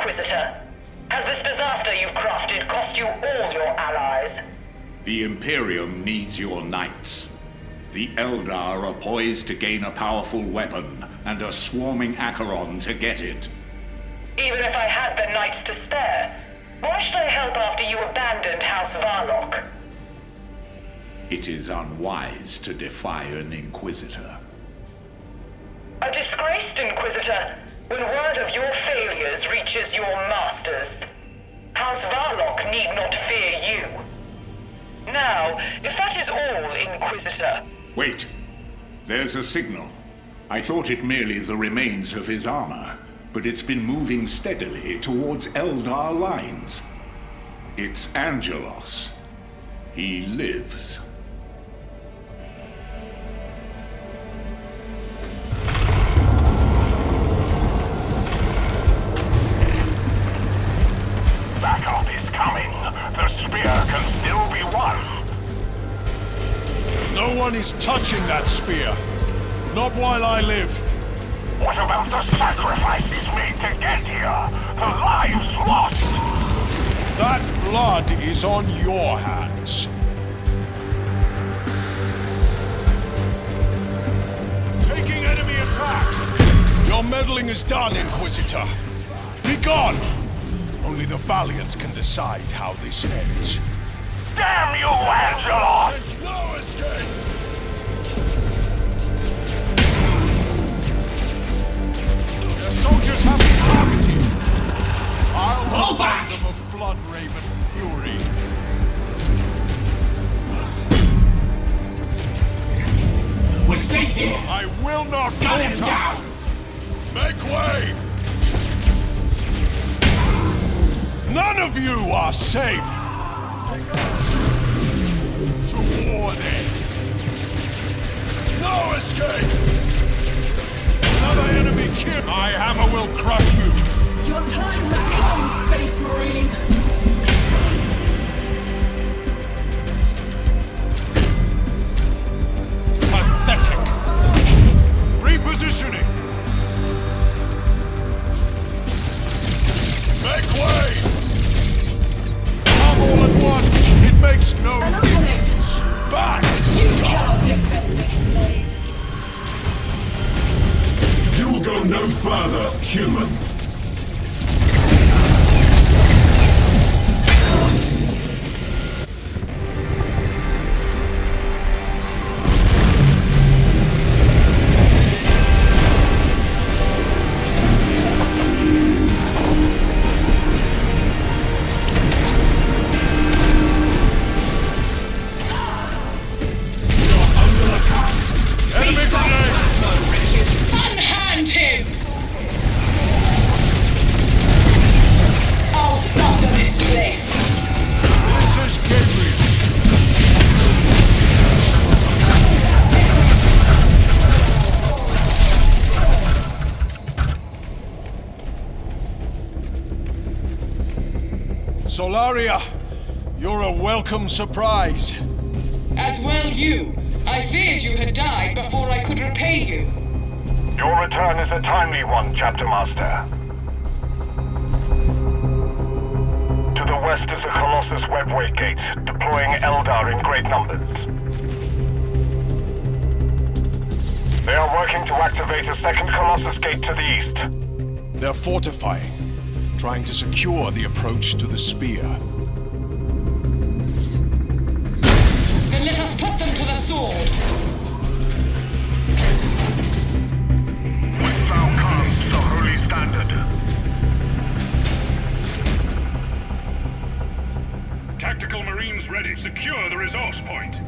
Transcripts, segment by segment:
Inquisitor? Has this disaster you've crafted cost you all your allies? The Imperium needs your knights. The Eldar are poised to gain a powerful weapon, and are swarming Acheron to get it. Even if I had the knights to spare, why should I help after you abandoned House Varlock? It is unwise to defy an Inquisitor. A disgraced Inquisitor, when word of your failures reaches your masters. House Varlock need not fear you. Now, if that is all, Inquisitor... Wait! There's a signal. I thought it merely the remains of his armor, but it's been moving steadily towards Eldar lines. It's Angelos. He lives. Backup is coming. The spear can still be won. No one is touching that spear. Not while I live. What about the sacrifices made to get here? The lives lost? That blood is on your hands. Taking enemy attack! Your meddling is done, Inquisitor. Be gone! Only the valiant can decide how this ends. Damn you, Angelos! No escape! Their soldiers have been targeted. I'll Fall back! them of blood-raven fury. We're safe here! I will not Gun him falter. down! Make way! None of you are safe! Toward it! No escape! Another enemy kill! My hammer will crush you! Your time has come, Space Marine! Pathetic! Repositioning! Make way! Come all at once! It makes no An opening! back! You cannot defend this blade! You'll go no further, human. Enemy grenade! Unhand him! I'll thunder this place! This is Gabriel. Solaria, you're a welcome surprise. As well you. I feared you had died before I could repay you. Your return is a timely one, Chapter Master. To the west is a Colossus webway gate, deploying Eldar in great numbers. They are working to activate a second Colossus gate to the east. They're fortifying, trying to secure the approach to the spear. Then let us put them to the sword. Wouldst thou cast the holy standard? Tactical Marines ready. Secure the resource point.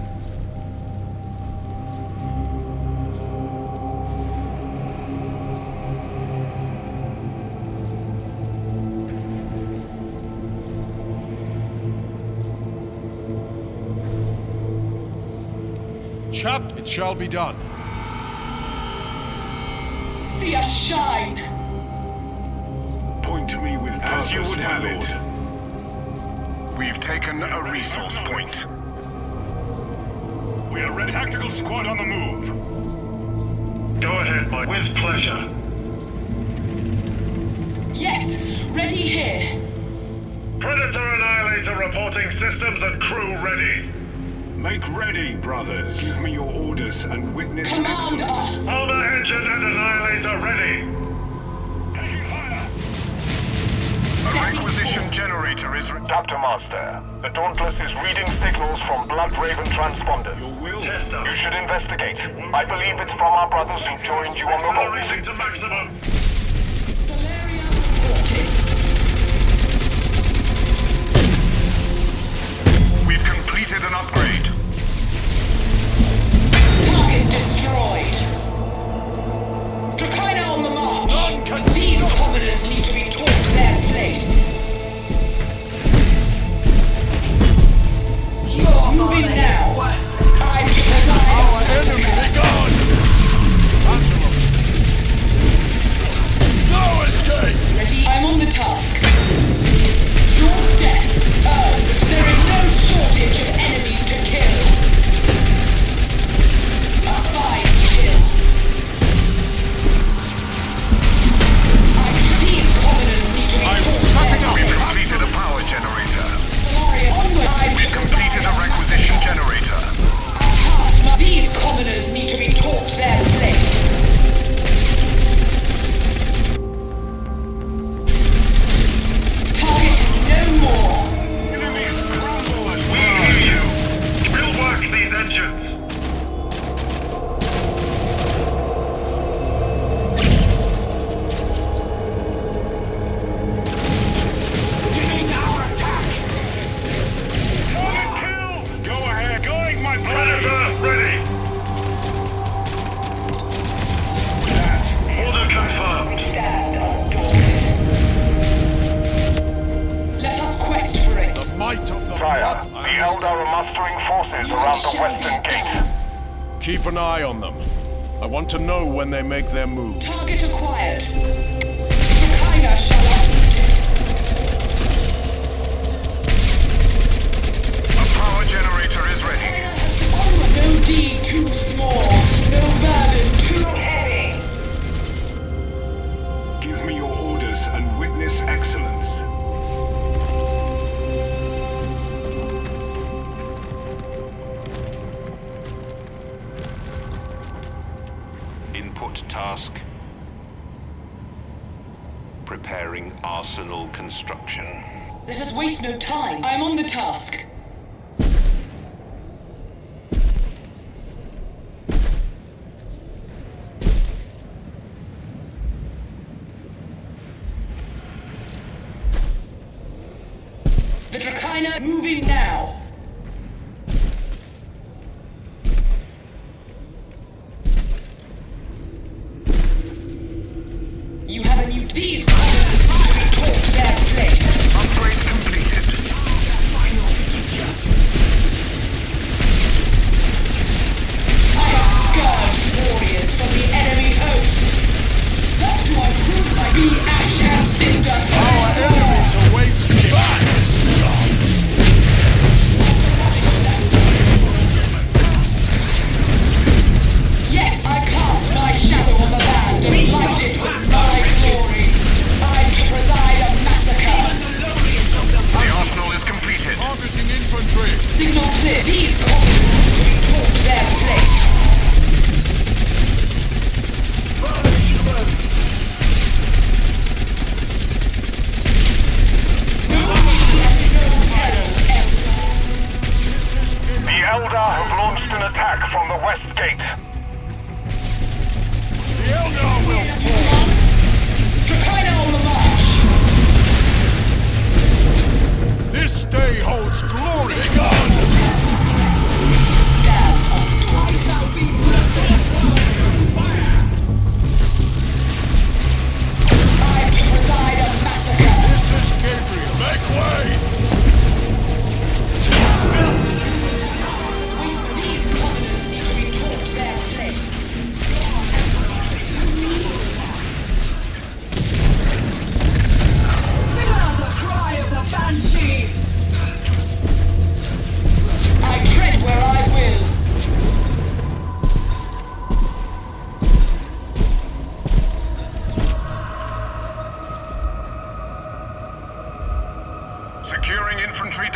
Chap, it shall be done. See us shine. Point to me with As you would have it. We've taken a resource point. We are ready. Tactical squad on the move. Go ahead, Mike. With pleasure. Yes, ready here. Predator Annihilator reporting systems and crew ready. Make ready, brothers. Give me your orders and witness Command excellence. us. Armor engine and Annihilator ready. Taking fire. A requisition generator is... Dr. Master, the Dauntless is reading signals from Blood Raven transponders. Your will. You should investigate. I believe it's from our brothers who joined you on the road. Accelerating to maximum. Solaria reporting. We've completed an upgrade. Target destroyed. Dracaena on the march. These commoners need to be taught their place. Moving now. I'm to provide Our enemy, be gone! No escape! ready. I'm on the task. Your death earned. There is no shortage of enemies to kill. A fine kill. These commoners need to be taught their We've place. completed a power generator. Solaria onward. We've completed a requisition generator. These commoners need to be taught their place. Target no more. Enemies crumble and we hear you. We'll work these engines. Beginning our attack. Target kill. Go ahead. Going, my blade. Predator ready. That is Order confirmed. Stand undaunted. Let us quest for it. The might of the Sire, blood. the Eldar are mustering forces around the western gate. Keep an eye on them. I want to know when they make their move. Target acquired. Dracaena shall uproot it. A power generator is ready. No deed too small. No burden too heavy. Give me your orders and witness excellence. Input task. Preparing arsenal construction. Let us waste no time. I'm on the task. The Dracaena moving now. You have a new... These commoners need to be taught their place. Upgrade completed. I have scourged warriors from the enemy host. What do I prove my be ash and cinder? Our enemies await Yes, I cast my shadow on the land and light it with my glory. I'm to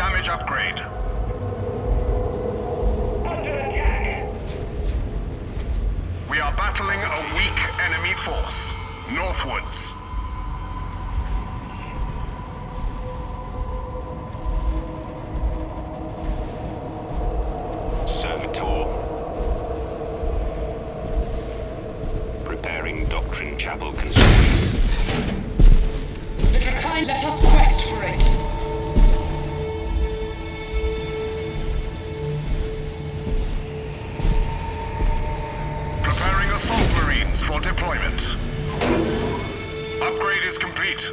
damage upgrade. Under attack. We are battling a weak enemy force. Northwards. Servitor. Preparing Doctrine Chapel construction. The Drakai let us quest for it. Preparing assault marines for deployment. Upgrade is complete.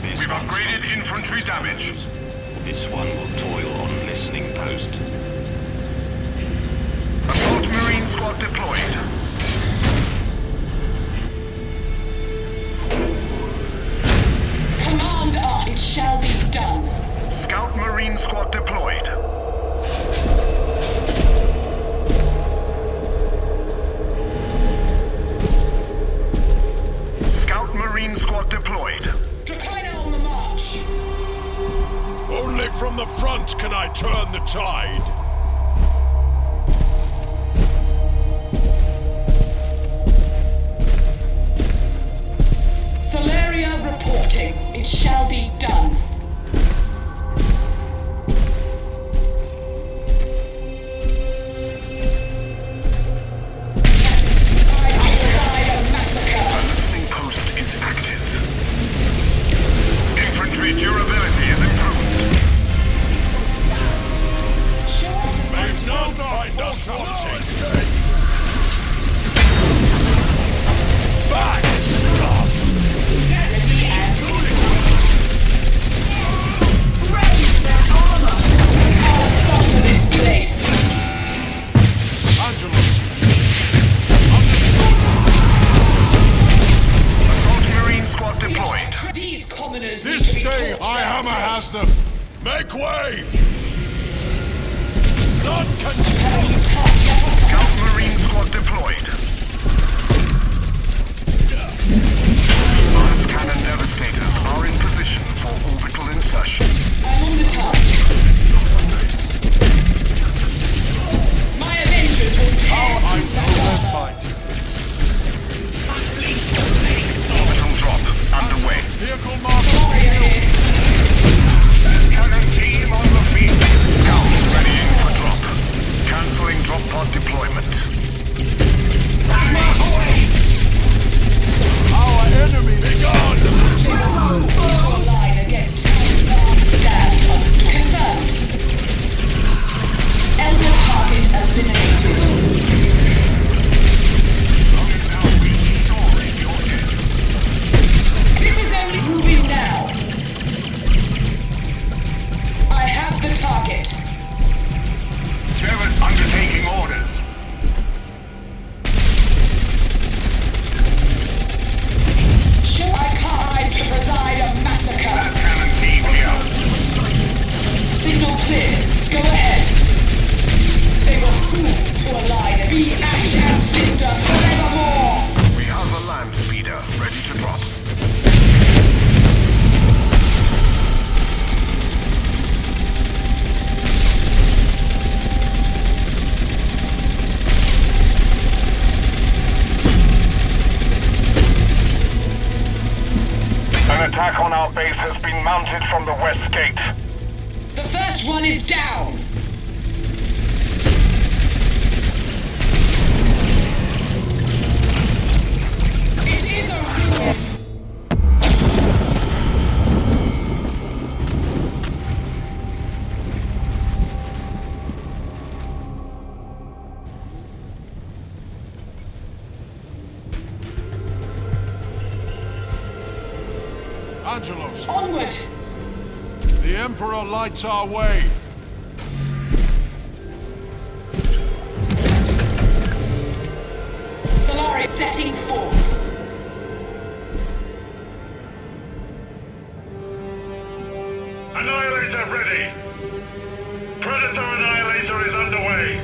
We've upgraded infantry damage. This one will toil on listening post. Assault marine squad deployed. Command us, it shall be done. Scout marine squad deployed. Scout marine squad deployed. Drakai on the march. Only from the front can I turn the tide. Solaria reporting. It shall be done. I provide a massacre. A listening post is active. Infantry durability is improved. Make none find us wanting. Back! Stop! Ready and raise their armor. I'll suffer this place. Angelus! Assault marine squad deployed. These commoners This need to be day, taught Warhammer their has them. Make way! None can Scout marine squad deployed. Mars cannon devastators are in position for orbital insertion. I'm on the task. My Avengers will tear I through know that this armor. fight. Orbital drop underway. Vehicle marker. Solaria here. Cannon team on the field. Scouts readying for drop. Canceling drop pod deployment. Our enemy be gone! To align against Stand up. Confirmed. Eldar target eliminated. This is only moving now. I have the target. Service undertaking orders. Show I can't to preside a massacre. Cannon team here. Signal clear. Go ahead. They were fools to align. Be ash and cinder forevermore. We have a land speeder ready to drop. An attack on our base has been mounted from the west gate. The first one is down. It is a ruin. Angelos, Onward. the Emperor lights our way. Solaris setting forth. Annihilator ready! Predator Annihilator is underway!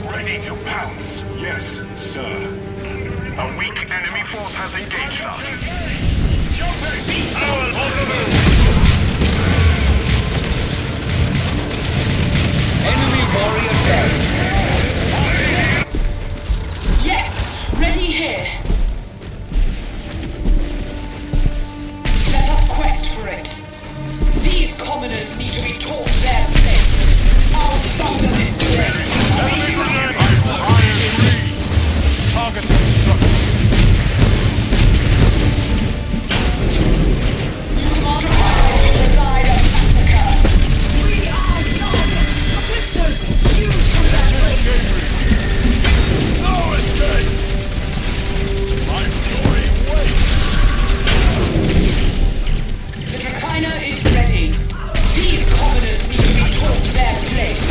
Ready to pounce. Yes, sir. A weak enemy force has engaged us. Jumping! Owl on the move! Enemy warrior dead. Yes! Ready here! Let us quest for it. These commoners need to be taught their place. I'll thunder this place. Target construction. You command to provide a massacre. We are not sisters. Choose from that place. No escape! My fury waits! The Khaine is ready. These commoners need to be taught their place.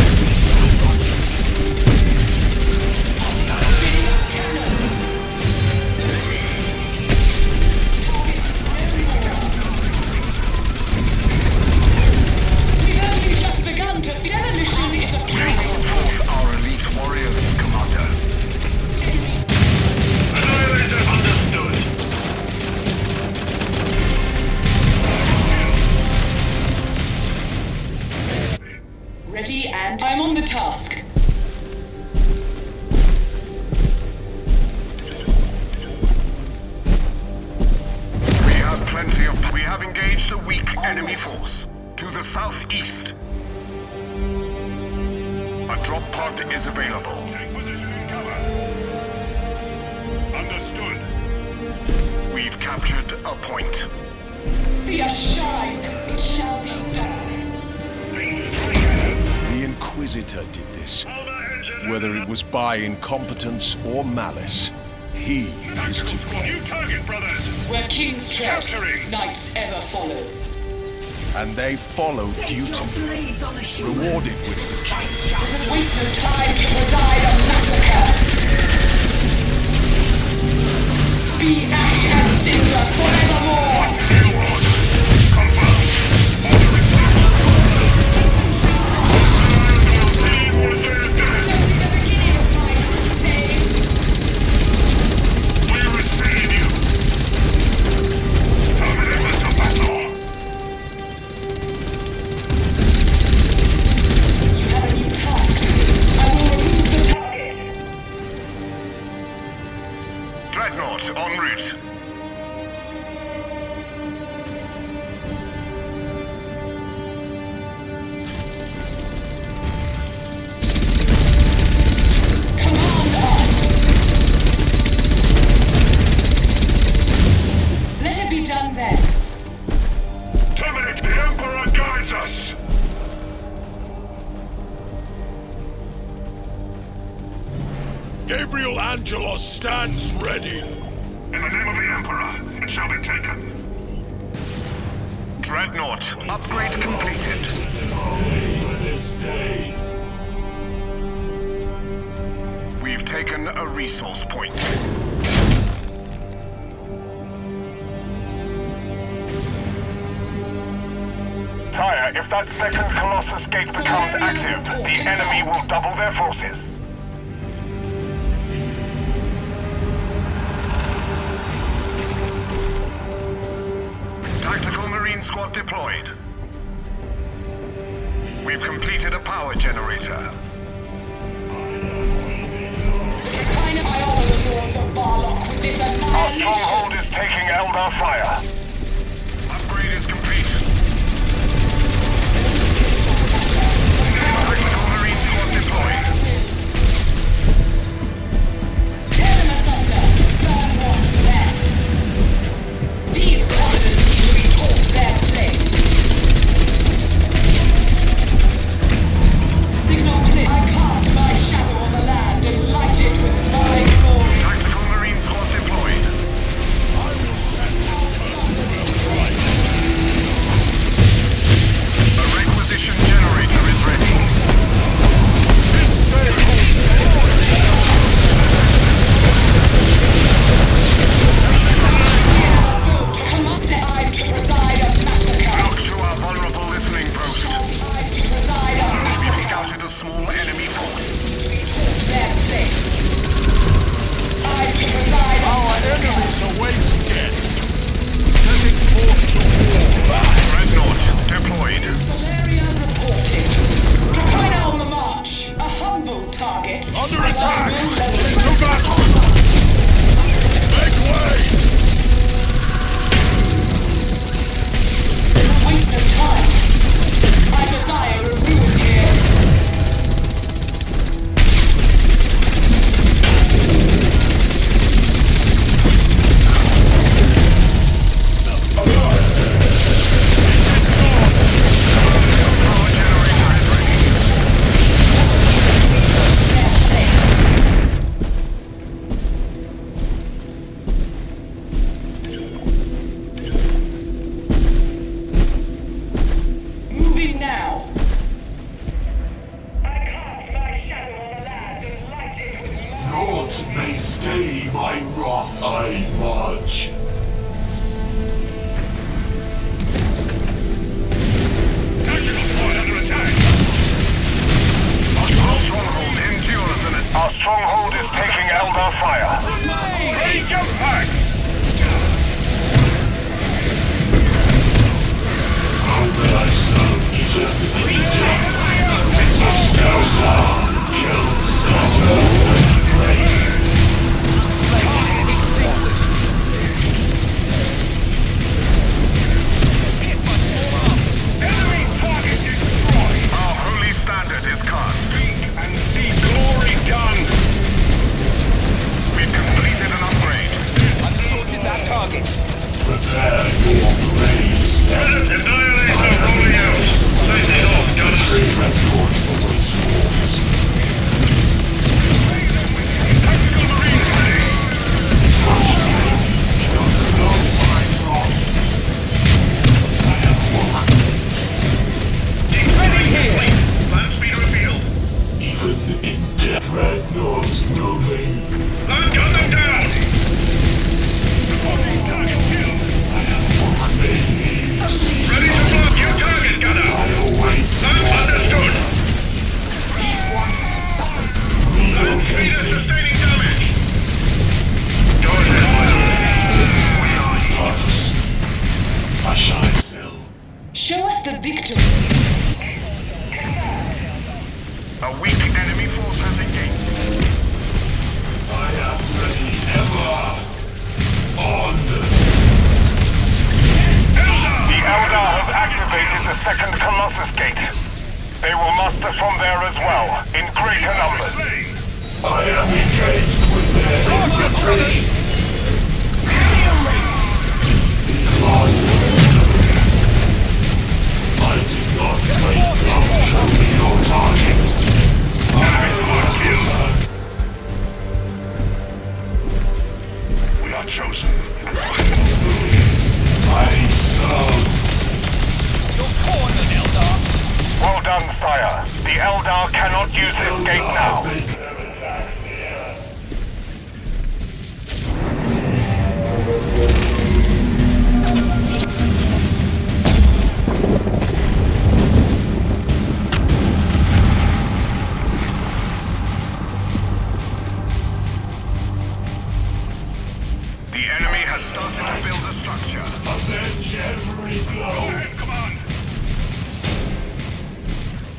Spinning up cannon. We've only just begun to... Demolition is a trap. Our elite warriors, Commander. Annihilator understood. Ready and I'm on the task. We have engaged a weak enemy force. To the southeast. A drop pod is available. Take position in cover. Understood. We've captured a point. See us shine. It shall be done. The Inquisitor did this. Whether it was by incompetence or malice, he is to blame. New target, brothers. Where kings tread, Capturing. knights ever follow. And they follow duty, rewarded with retreat. Let us waste no time to provide a massacre. Be ash and cinder forevermore. Confirmed. Order received. Team was there. The beginning of my crusade. We receive you. Terminator to battle. You have a new task. I will remove the target. Dreadnought en route. Command us. Let it be done then. Terminate. The Emperor guides us. Gabriel Angelos stands ready. In the name of the Emperor, it shall be taken. Dreadnought, upgrade completed. We've taken a resource point. Tyre, if that second Colossus gate becomes active, the enemy will double their forces. Tactical Marine Squad deployed. We've completed a power generator. The Khaine I honor the lords of Barlock with this Our annihilation. stronghold is taking Eldar fire. Upgrade is complete. Tactical Marine Squad deployed. Tear them asunder. Burn what's left. These commoners need to be taught their place. Signal clear. I cast my shadow on the land and light it with my glory. Tactical Marine Squad deployed.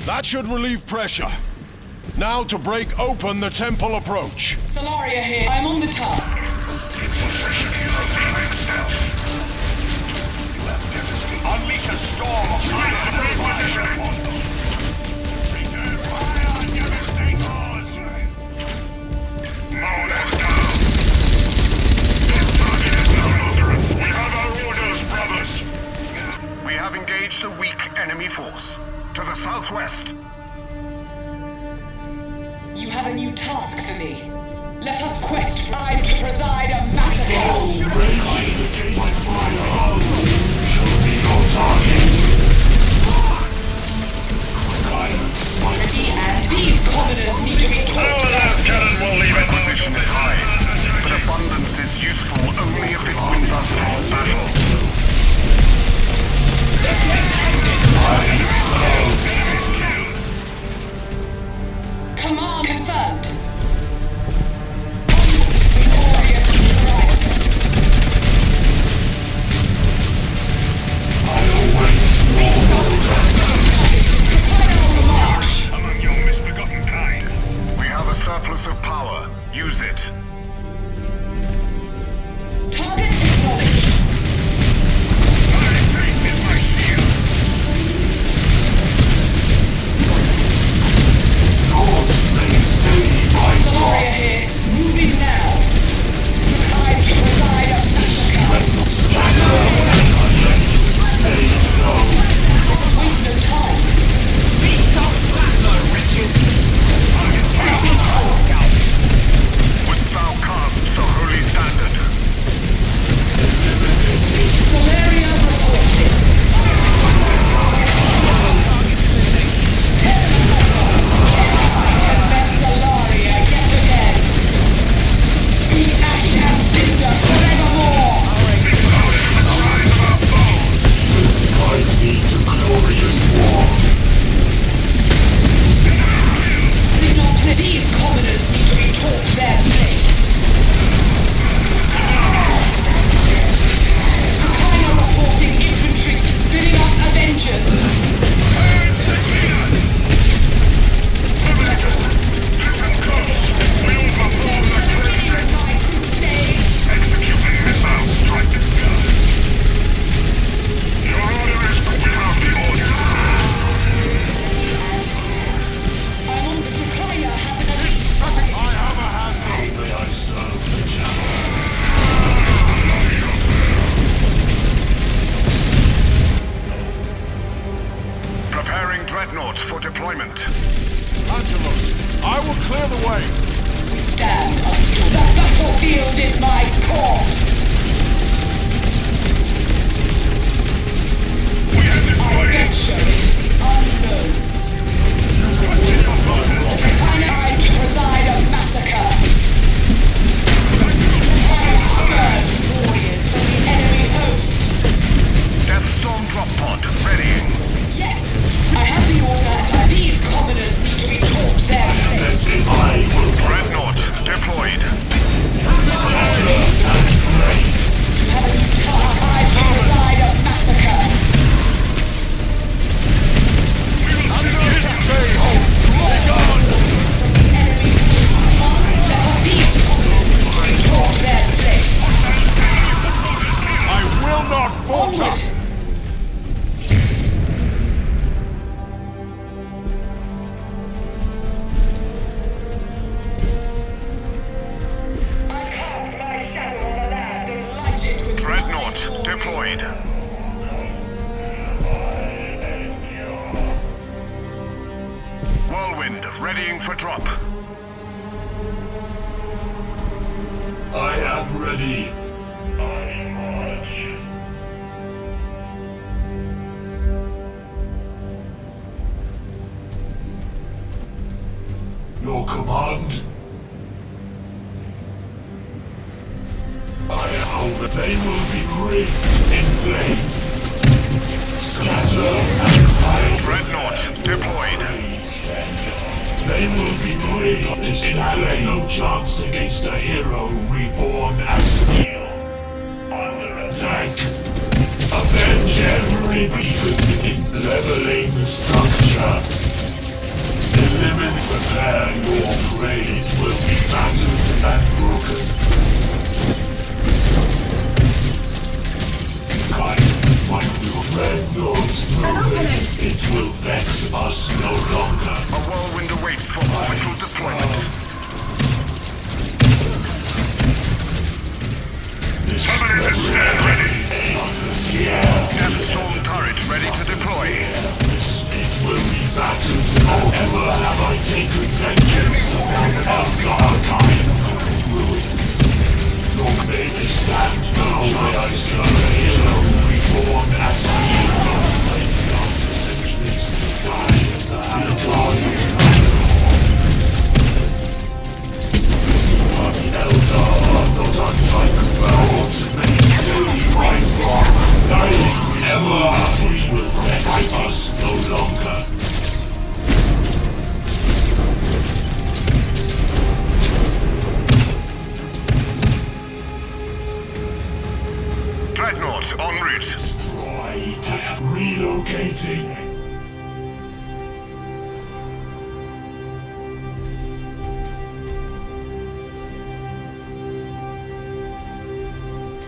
That should relieve pressure. Now to break open the temple approach. Solaria here. I'm on the task. Unleash a storm of fire position. This target is no longer a threat. We have our orders, brothers. We have engaged a weak enemy force. To the southwest. You have a new task for me. Let us quest for time to preside a massacre. And these commoners need to be killed. Cannon will leave it. Position is high, but abundance is useful only if it wins us this battle. Command confirmed. Among your misbegotten kind. We have a surplus of power. Use it. Target acknowledged. My faith is my shield. Preparing Dreadnought for deployment. Angelos, I will clear the way. We stand until the battlefield is my corpse. Our venture into the unknown. The Khaine to preside a massacre. Scourge warriors from the enemy host. Death Storm drop pod readying. Yes, I have the order, and these commoners need to be taught their place. Dreadnought deployed. Heaven's Tongue, I to provide a massacre. Let us these commoners need to be taught their place. I will not falter. Onward. I cast my shadow on the land and light it with Dreadnought deployed. Whirlwind readying for drop. I am ready. Your command? I hope that they will be rigged in flame. Scatter and fire. Dreadnought deployed. They will be rigged in flame. No chance against a hero reborn as steel. Under attack. Avenge every beacon in leveling the structure. Eliminate prepare your grade will be battered and broken. Guide my new dreadnoughts moving. It will vex us no longer. A whirlwind awaits for orbital deployment. Terminator stand ready. Death Storm turret ready to deploy. It will be battered. However have I taken vengeance upon Eldar kind ruins. Nor may they stand now where I serve a hero reborn as hero. After centuries to die in the guardian. But Eldar are not unlike birds. They still fight wrong. Dying ever will vex us no longer. Dreadnought en route. Right. Relocating.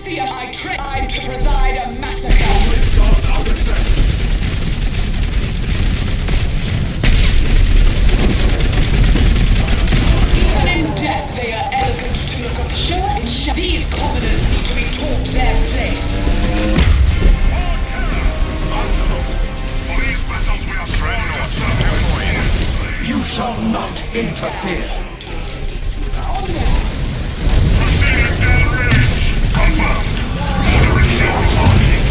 See, I tried to preside a massacre. Even in death, they are elegant to look upon. These commoners need to be taught their place. For these battles we are Dreadnought deployed. You shall not interfere. proceeding down range. Confirmed. Order received. Target.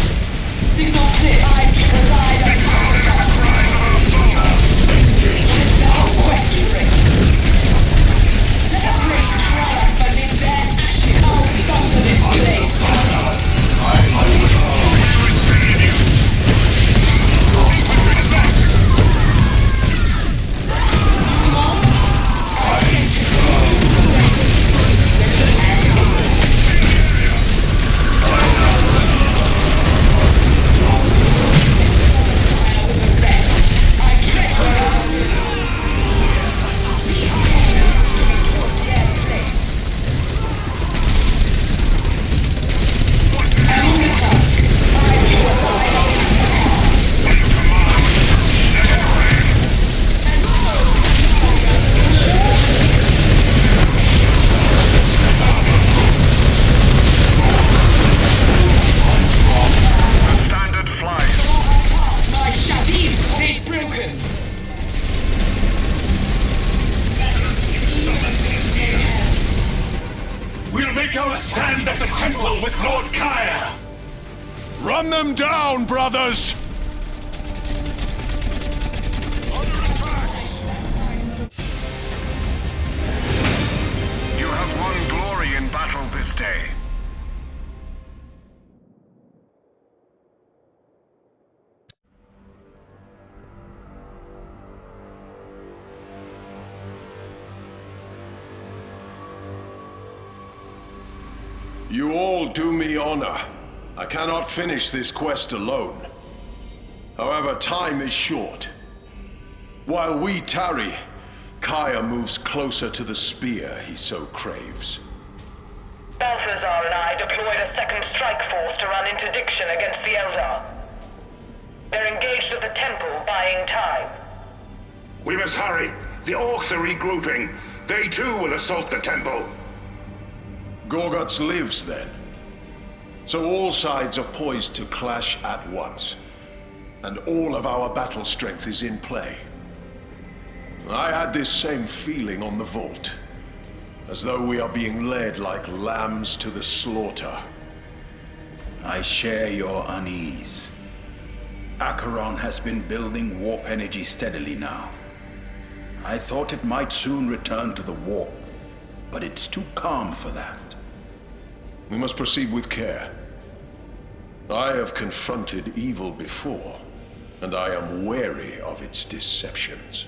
Signal clear. I to preside a massacre. The cries of our soldiers. Let us quest for it. Let us raise triumph amid their ashes. I'll thunder this place. Receive you. Infantry advance. Come on. I sense you. temple with Lord Kaya! Run them down, brothers! Under attack! You have won glory in battle this day. You all do me honor. I cannot finish this quest alone. However, time is short. While we tarry, Kaya moves closer to the spear he so craves. Balthazar and I deployed a second strike force to run interdiction against the Eldar. They're engaged at the temple, buying time. We must hurry. The Orks are regrouping. They too will assault the temple. Gorguts lives then. So all sides are poised to clash at once. And all of our battle strength is in play. I had this same feeling on the Vault. As though we are being led like lambs to the slaughter. I share your unease. Acheron has been building warp energy steadily now. I thought it might soon return to the warp, but it's too calm for that. We must proceed with care. I have confronted evil before, and I am wary of its deceptions.